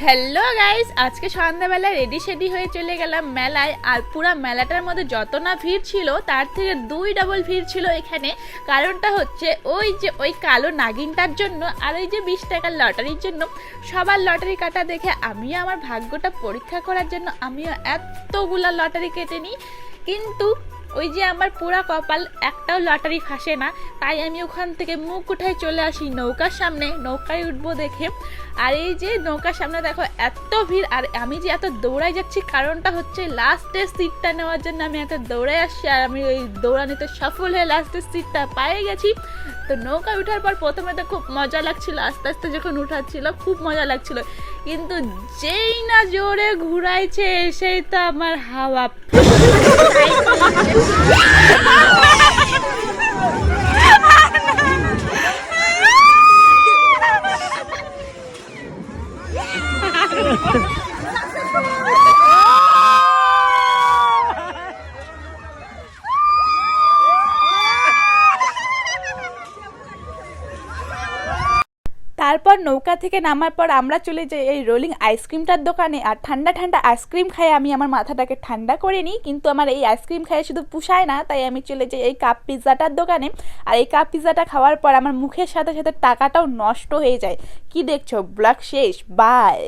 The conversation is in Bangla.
হ্যালো গাইস, আজকে সন্ধ্যাবেলা রেডি সেডি হয়ে চলে গেলাম মেলায়। আর পুরো মেলাটার মধ্যে যত না ভিড় ছিল তার থেকে 2 ডাবল ভিড় ছিল এখানে। কারণটা হচ্ছে ওই কালো নাগিনটার জন্য আর ওই যে 20 টাকার লটারির জন্য। সবার লটারি কাটা দেখে আমিও আমার ভাগ্যটা পরীক্ষা করার জন্য আমিও এতগুলা লটারি কেটে নিই, কিন্তু ওই যে আমার পুরা কপাল, একটাও লটারি ফাঁসে না। তাই আমি ওখান থেকে মুখ উঠায় চলে আসি নৌকার সামনে, নৌকায় উঠবো দেখে। আর এই যে নৌকার সামনে দেখো এত ভিড়, আর আমি যে এত দৌড়াই যাচ্ছি কারণটা হচ্ছে লাস্টের সিটটা নেওয়ার জন্য আমি এত দৌড়াই আসছি। আর আমি ওই দৌড়ানিতে সফল হয়ে লাস্টের সিটটা পেয়ে গেছি। তো নৌকায় ওঠার পর প্রথমে তো খুব মজা লাগছিল, আস্তে আস্তে যখন উঠাচ্ছিল খুব মজা লাগছিল, কিন্তু যেই না জোরে ঘুরাইছে সেই তো আমার হাওয়া। তারপর নৌকা থেকে নামার পর আমরা চলে যাই এই রোলিং আইসক্রিমটার দোকানে। আর ঠান্ডা ঠান্ডা আইসক্রিম খাই আমি আমার মাথাটাকে ঠান্ডা করে নিই, কিন্তু আমার এই আইসক্রিম খাই শুধু পুষায় না, তাই আমি চলে যাই এই কাপ পিৎজাটার দোকানে। আর এই কাপ পিৎজাটা খাওয়ার পর আমার মুখের সাথে সাথে টাকাটাও নষ্ট হয়ে যায়। কি দেখছো, ব্লগ শেষ, বাই।